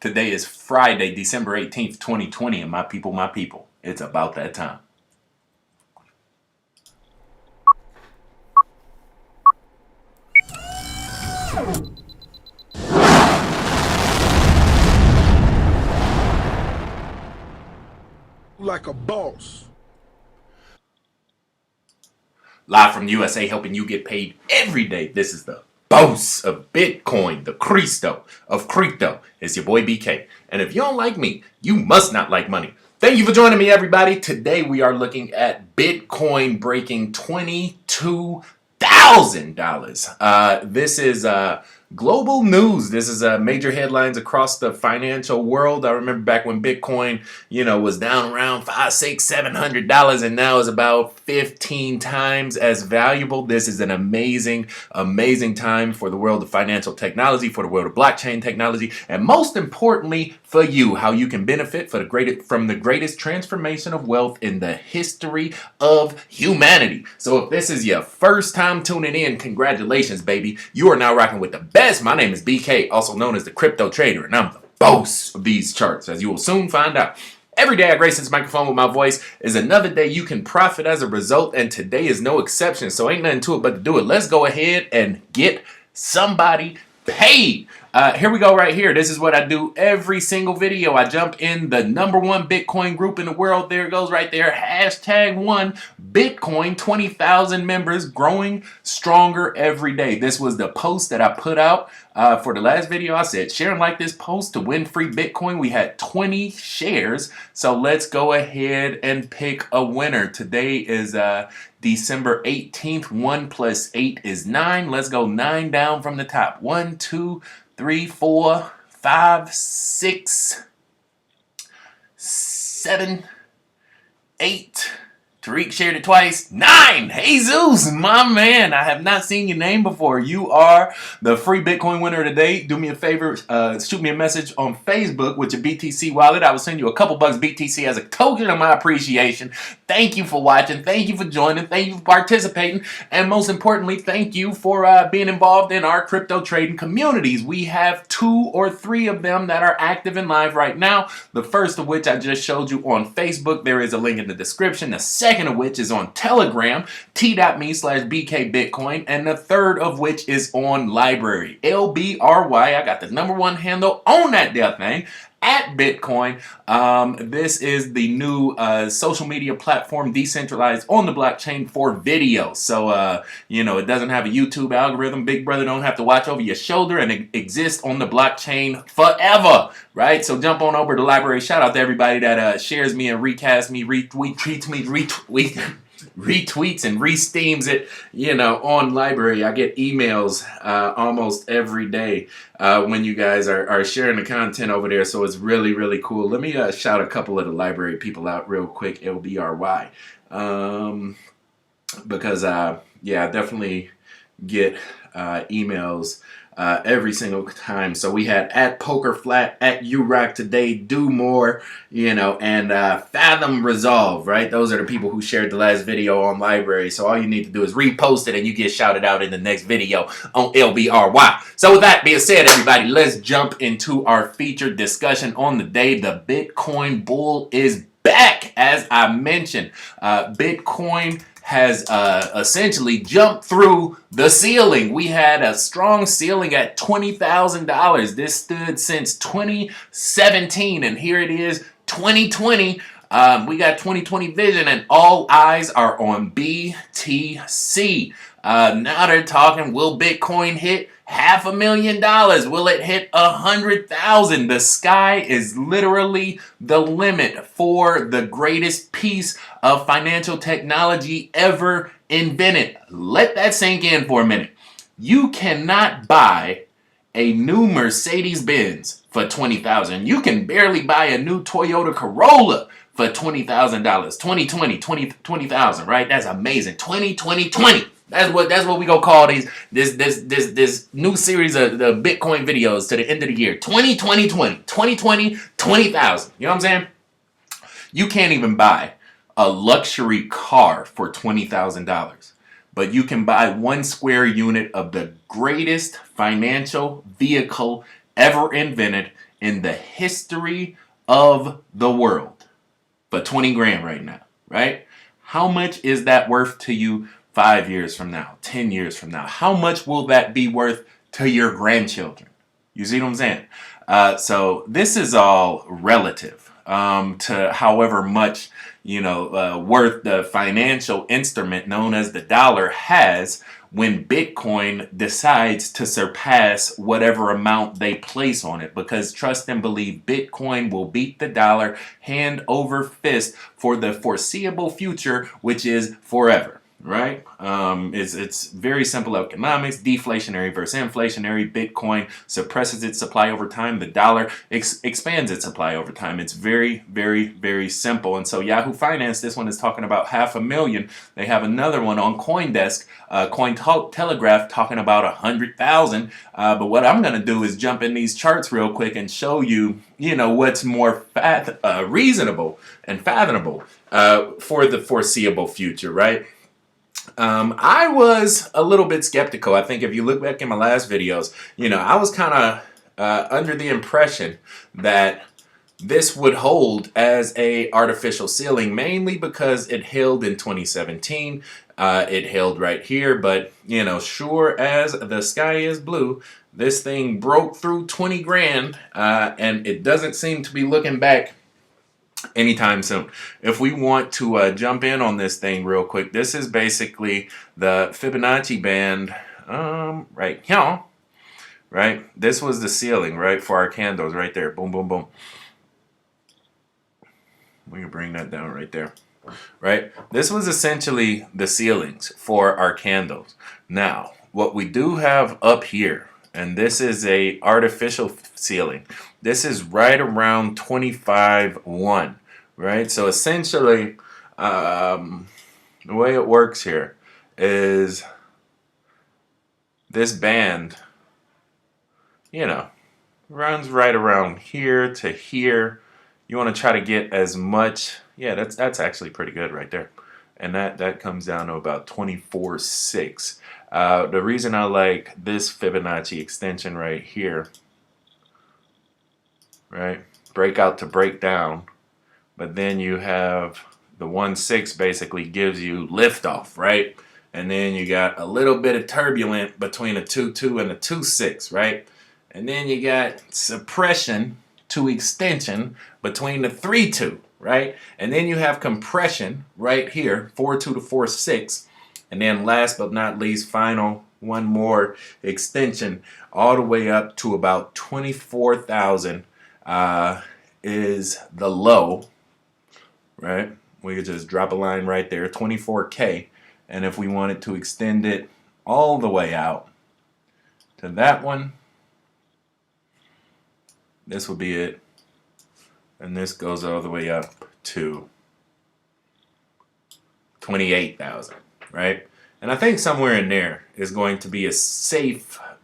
Today is Friday, December 18th, 2020, and my people, it's about that time. Like a boss. Live from the USA, helping you get paid every day. This is the boss of Bitcoin, the Cristo of crypto. It's your boy BK. And if you don't like me, you must not like money. Thank you for joining me, everybody. Today we are looking at Bitcoin breaking $22,000. This is global news. This is major headlines across the financial world. I remember back when Bitcoin, was down around $500, $600, $700, and now is about 15 times as valuable. This is an amazing, amazing time for the world of financial technology, for the world of blockchain technology, and most importantly, for you, how you can benefit from the greatest transformation of wealth in the history of humanity. So if this is your first time tuning in, congratulations, baby. You are now rocking with the best. My name is BK, also known as the Crypto Trader, and I'm the boss of these charts, as you will soon find out. Every day I grace this microphone with my voice is another day you can profit as a result, and today is no exception, so ain't nothing to it but to do it. Let's go ahead and get somebody paid. Here we go right here. This is what I do every single video. I jump in the #1 Bitcoin group in the world. There it goes right there. #1 Bitcoin, 20,000 members, growing stronger every day. This was the post that I put out for the last video. I said, share and like this post to win free Bitcoin. We had 20 shares. So let's go ahead and pick a winner. Today is December 18th. 1 + 8 is 9. Let's go 9 down from the top. 1, 2, 3, 4, 5, 6, 7, 8. Tariq shared it twice. 9! Jesus, my man. I have not seen your name before. You are the free Bitcoin winner today. Do me a favor. Shoot me a message on Facebook with your BTC wallet. I will send you a couple bucks BTC as a token of my appreciation. Thank you for watching. Thank you for joining. Thank you for participating. And most importantly, thank you for being involved in our crypto trading communities. We have 2 or 3 of them that are active and live right now. The first of which I just showed you on Facebook. There is a link in the description. The second of which is on Telegram, t.me/BKBitcoin, and the third of which is on Library, LBRY. I got the #1 handle on that damn thing, at Bitcoin. This is the new social media platform decentralized on the blockchain for video. So, it doesn't have a YouTube algorithm. Big Brother don't have to watch over your shoulder, and it exists on the blockchain forever, right? So jump on over to Library. Shout out to everybody that shares me and recasts me, retweets and re-steams it, on Library. I get emails almost every day when you guys are sharing the content over there, so it's really, really cool. Let me shout a couple of the Library people out real quick, LBRY, because, I definitely get emails every single time. So we had at PokerFlat, at URock Today, Do More, and Fathom Resolve, right? Those are the people who shared the last video on Library. So all you need to do is repost it and you get shouted out in the next video on LBRY. So with that being said, everybody, let's jump into our featured discussion on the day. The Bitcoin bull is back. As I mentioned, Bitcoin has essentially jumped through the ceiling. We had a strong ceiling at $20,000. This stood since 2017, and here it is, 2020. We got 2020 vision, and all eyes are on BTC. Now they're talking, will Bitcoin hit $500,000? Will it hit 100,000? The sky is literally the limit for the greatest piece of financial technology ever invented. Let that sink in for a minute. You cannot buy a new Mercedes-Benz for $20,000. You can barely buy a new Toyota Corolla for $20,000. 20,000, right? That's amazing. 20. That's what we gonna call this new series of the Bitcoin videos to the end of the year. 2020. 20,000. You know what I'm saying? You can't even buy a luxury car for $20,000, but you can buy 1 square unit of the greatest financial vehicle ever invented in the history of the world for 20 grand right now, right? How much is that worth to you 5 years from now, 10 years from now? How much will that be worth to your grandchildren? You see what I'm saying? So this is all relative to however much, worth the financial instrument known as the dollar has when Bitcoin decides to surpass whatever amount they place on it. Because trust and believe, Bitcoin will beat the dollar hand over fist for the foreseeable future, which is forever. Right? It's very simple economics. Deflationary versus inflationary. Bitcoin suppresses its supply over time. The dollar expands its supply over time. It's very, very, very simple. And so Yahoo Finance, this one is talking about 500,000. They have another one on CoinDesk, Cointelegraph, talking about 100,000. But what I'm going to do is jump in these charts real quick and show you, what's more reasonable and fathomable for the foreseeable future, right? I was a little bit skeptical. I think if you look back in my last videos, I was kind of under the impression that this would hold as a artificial ceiling, mainly because it held in 2017. It held right here, but sure as the sky is blue, this thing broke through 20 grand, and it doesn't seem to be looking back anytime soon. If we want to jump in on this thing real quick, this is basically the Fibonacci band right here, right? This was the ceiling, right, for our candles right there. Boom, boom, boom. We can bring that down right there, right? This was essentially the ceilings for our candles. Now, what we do have up here, and this is a artificial ceiling. This is right around 25.1, right? So essentially, the way it works here is this band, runs right around here to here. You want to try to get as much. Yeah, that's actually pretty good right there. And that comes down to about 24.6. The reason I like this Fibonacci extension right here, right, breakout to breakdown, but then you have the 1.6 basically gives you liftoff, right? And then you got a little bit of turbulent between a 2.2 and a 2.6, right? And then you got suppression to extension between the 3.2, right? And then you have compression right here, 4.2 to 4.6. And then last but not least, final one more extension all the way up to about 24,000 is the low, right? We could just drop a line right there, 24K. And if we wanted to extend it all the way out to that one, this would be it. And this goes all the way up to 28,000, right? And I think somewhere in there is going to be a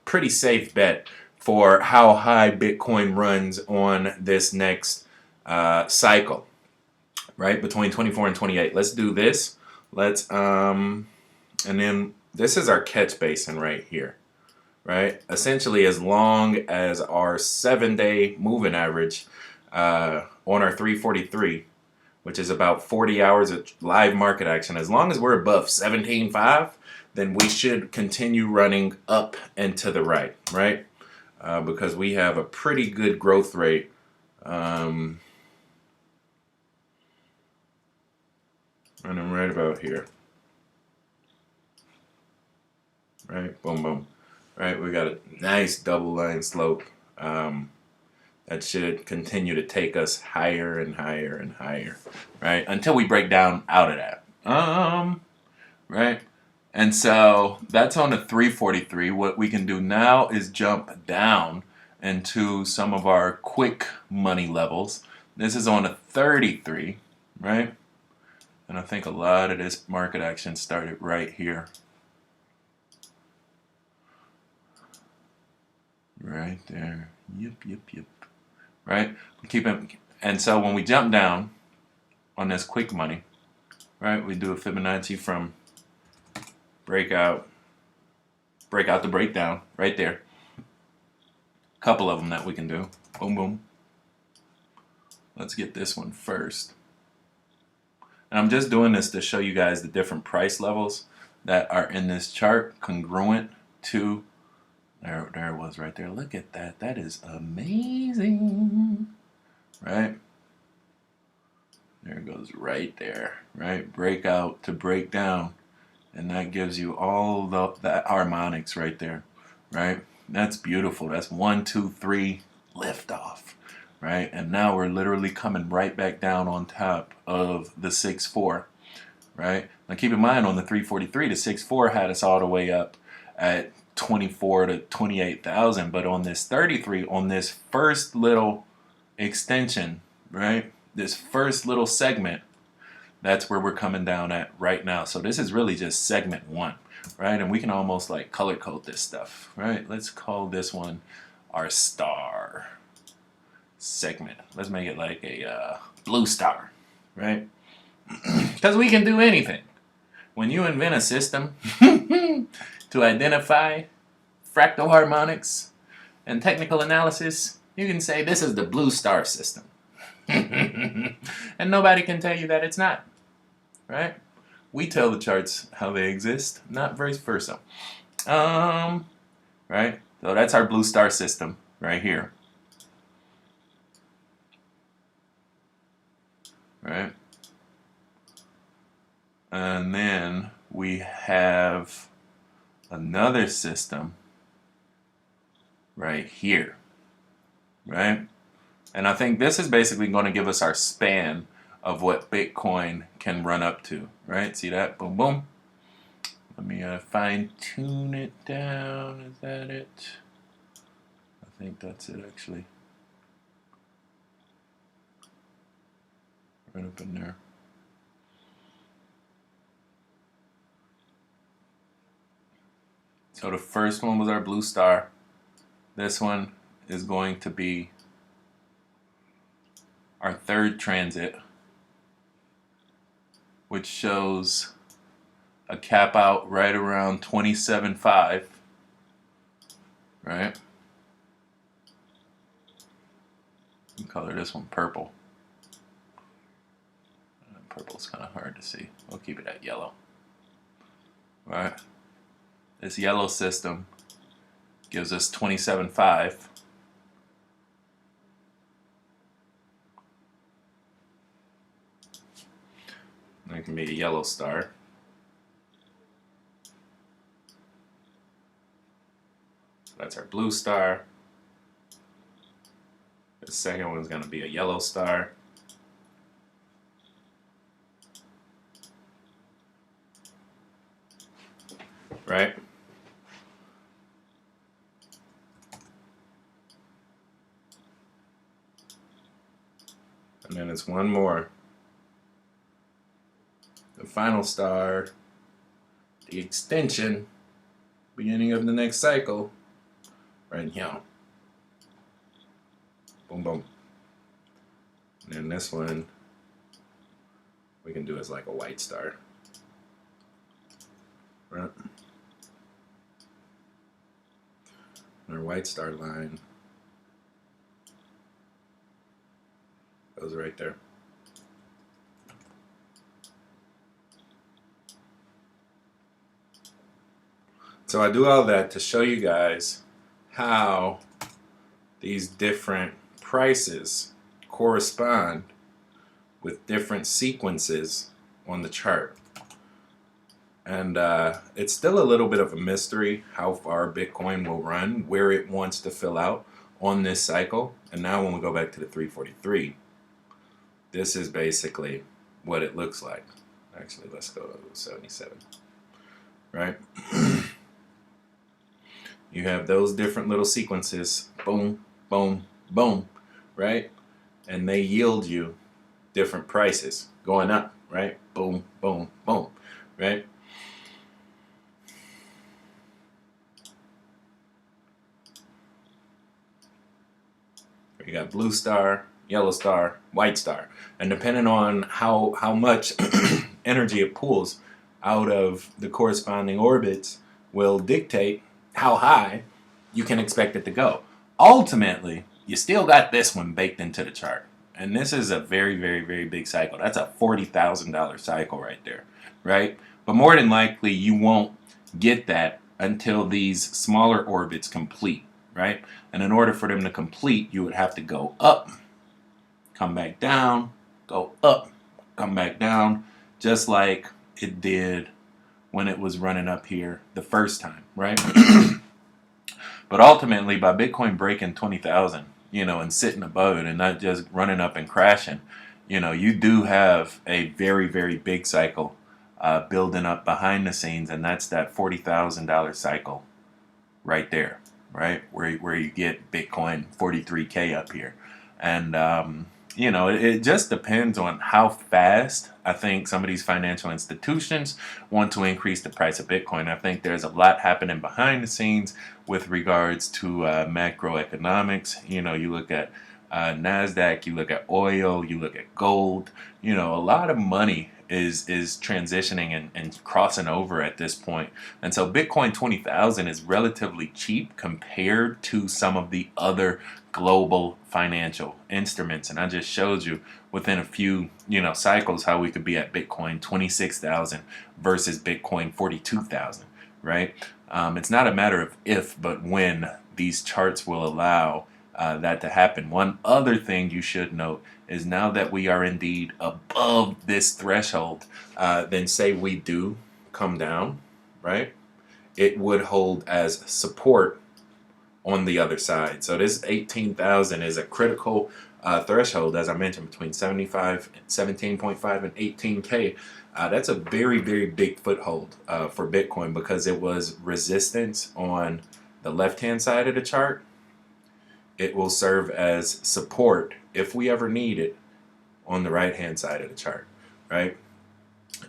pretty safe bet for how high Bitcoin runs on this next cycle, right? Between 24 and 28. Let's do this. And then this is our catch basin right here, right? Essentially, as long as our 7-day moving average on our 343, which is about 40 hours of live market action, as long as we're above 17.5, then we should continue running up and to the right, right? Because we have a pretty good growth rate. Running right about here. Right, boom, boom. Right, we got a nice double line slope. That should continue to take us higher and higher and higher, right? Until we break down out of that. Right? And so that's on the 343. What we can do now is jump down into some of our quick money levels. This is on a 33, right? And I think a lot of this market action started right here. Right there. Yep. Right? Keep it. And so when we jump down on this quick money, right, we do a Fibonacci from breakout to breakdown right there. Couple of them that we can do. Boom, boom. Let's get this one first. And I'm just doing this to show you guys the different price levels that are in this chart, congruent to, there it was right there. Look at that. That is amazing. Right? There it goes right there. Right? Breakout to break down. And that gives you all the harmonics right there. Right? That's beautiful. That's 1, 2, 3, lift off. Right? And now we're literally coming right back down on top of the 6.4. Right? Now keep in mind, on the 343, the 6.4 had us all the way up at 24 to 28,000, but on this 33, on this first little extension, right? This first little segment, that's where we're coming down at right now. So this is really just segment 1, right? And we can almost like color code this stuff, right? Let's call this one our star segment. Let's make it like a blue star, right? Because we can do anything. When you invent a system to identify fractal harmonics and technical analysis, you can say this is the blue star system. And nobody can tell you that it's not. Right? We tell the charts how they exist, not vice versa. Right? So that's our blue star system right here. Right? And then we have another system right here, right? And I think this is basically going to give us our span of what Bitcoin can run up to, right? See that? Boom, boom. Let me fine tune it down. Is that it? I think that's it, actually. Right up in there. So the first one was our blue star. This one is going to be our third transit, which shows a cap out right around 27.5, right? You color this one purple. Purple's kind of hard to see. We'll keep it at yellow, right? This yellow system gives us 27.5. That can be a yellow star. So that's our blue star. The second one's going to be a yellow star. Right? And then it's one more. The final star, the extension, beginning of the next cycle, right here. Boom, boom. And then this one, we can do as like a white star. Right? And our white star line goes right there. So I do all that to show you guys how these different prices correspond with different sequences on the chart. And it's still a little bit of a mystery how far Bitcoin will run, where it wants to fill out on this cycle. And now when we go back to the 343, this is basically what it looks like. Actually, let's go to 77, right? You have those different little sequences, boom, boom, boom, right? And they yield you different prices going up, right? Boom, boom, boom, right? You got blue star, yellow star, white star. And depending on how much energy it pulls out of the corresponding orbits will dictate how high you can expect it to go. Ultimately, you still got this one baked into the chart. And this is a very, very, very big cycle. That's a $40,000 cycle right there, right? But more than likely, you won't get that until these smaller orbits complete, right? And in order for them to complete, you would have to go up, come back down, go up, come back down, just like it did when it was running up here the first time, right? But ultimately, by Bitcoin breaking 20,000, you know, and sitting above it and not just running up and crashing, you know, you do have a very, very big cycle building up behind the scenes, and that's that $40,000 cycle right there, right? Where you get Bitcoin 43K up here. And, you know, it just depends on how fast I think some of these financial institutions want to increase the price of Bitcoin. I think there's a lot happening behind the scenes with regards to macroeconomics. You know, you look at NASDAQ, you look at oil, you look at gold. You know, a lot of money is transitioning and crossing over at this point. And so Bitcoin 20,000 is relatively cheap compared to some of the other global financial instruments. And I just showed you within a few, you know, cycles how we could be at Bitcoin 26,000 versus Bitcoin 42,000, right? It's not a matter of if, but when these charts will allow that to happen. One other thing you should note is now that we are indeed above this threshold, then say we do come down, right? It would hold as support on the other side. So this 18,000 is a critical threshold, as I mentioned, between 17.5 and 18K. That's a very, very big foothold for Bitcoin because it was resistance on the left-hand side of the chart. It will serve as support if we ever need it on the right-hand side of the chart, right?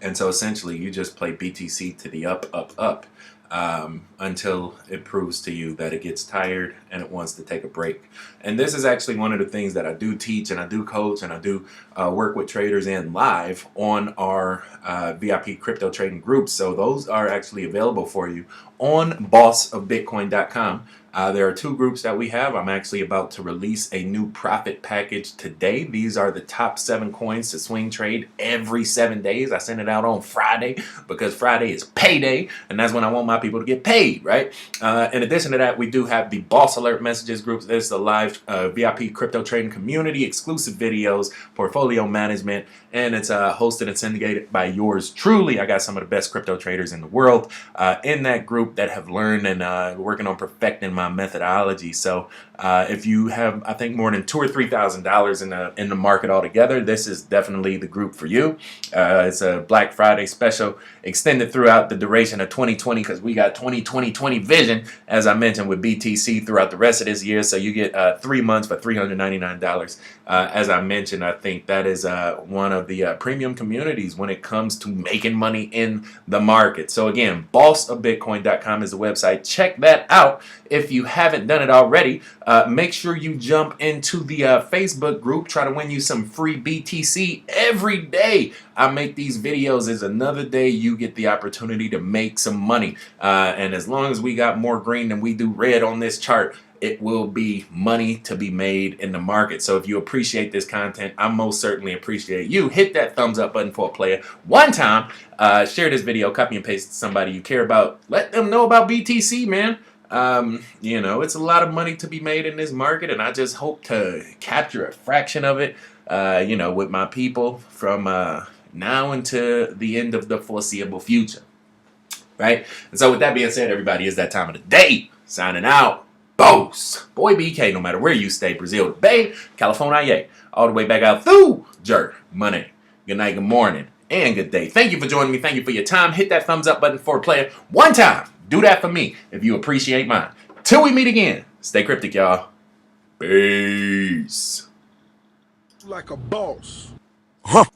And so essentially you just play BTC to the up, up, up until it proves to you that it gets tired and it wants to take a break. And this is actually one of the things that I do teach and I do coach and I do work with traders in live on our VIP crypto trading groups. So those are actually available for you on bossofbitcoin.com. There are two groups that we have. I'm actually about to release a new profit package today. These are the top 7 coins to swing trade every 7 days. I send it out on Friday because Friday is payday, and that's when I want my people to get paid, right? In addition to that, we do have the Boss Alert Messages groups. There's the live VIP crypto trading community, exclusive videos, portfolio management, and it's hosted and syndicated by yours truly. I got some of the best crypto traders in the world in that group that have learned and working on perfecting my methodology. So if you have, I think, more than $2,000 or $3,000 in the market altogether, this is definitely the group for you. It's a Black Friday special extended throughout the duration of 2020 because we got 2020 vision, as I mentioned, with BTC throughout the rest of this year. So you get 3 months for $399. As I mentioned, I think that is one of the premium communities when it comes to making money in the market. So again, bossofbitcoin.com is the website. Check that out if you haven't done it already. Make sure you jump into the Facebook group. Try to win you some free BTC every day. I make these videos. Is another day you get the opportunity to make some money. And as long as we got more green than we do red on this chart, it will be money to be made in the market. So if you appreciate this content, I most certainly appreciate you. Hit that thumbs up button for a player one time. Share this video, copy and paste it to somebody you care about. Let them know about BTC, man. You know, it's a lot of money to be made in this market, and I just hope to capture a fraction of it, you know, with my people from now into the end of the foreseeable future, right? And so with that being said, everybody, it's that time of the day. Signing out. Boss. Boy BK, no matter where you stay, Brazil to Bay, California, all the way back out through Germany. Good night, good morning, and good day. Thank you for joining me. Thank you for your time. Hit that thumbs up button for a player one time. Do that for me if you appreciate mine. Till we meet again, stay cryptic, y'all. Peace. Like a boss. Huh?